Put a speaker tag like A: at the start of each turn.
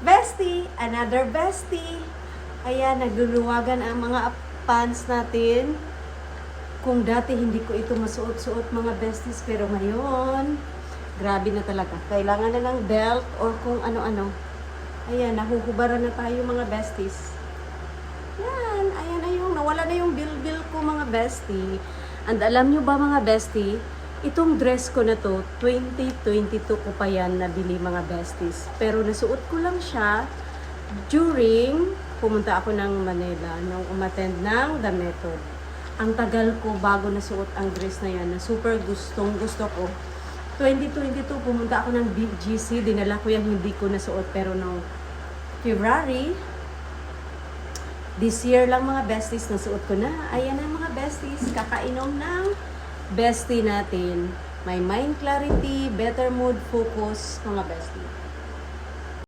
A: Bestie! Another bestie! Ayan, nagluluwagan ang mga pants natin. Kung dati hindi ko ito masuot-suot mga besties, pero ngayon, grabe na talaga. Kailangan na ng belt or kung ano-ano. Ayan, nahuhubaran na tayo mga besties. Yan, ayan na yung, nawala na yung bil-bil ko mga bestie. And alam nyo ba mga bestie, itong dress ko na to, 2022 ko pa yan nabili mga besties. Pero nasuot ko lang siya during pumunta ako ng Manila nung umattend ng The Method. Ang tagal ko bago nasuot ang dress na yan na super gustong gusto ko. 2022 pumunta ako ng BGC, dinala ko yan, hindi ko nasuot pero no February this year lang mga besties nasuot ko na. Ayan ang mga besties, kakainom ng bestie natin. My mind clarity, better mood, focus, mga bestie.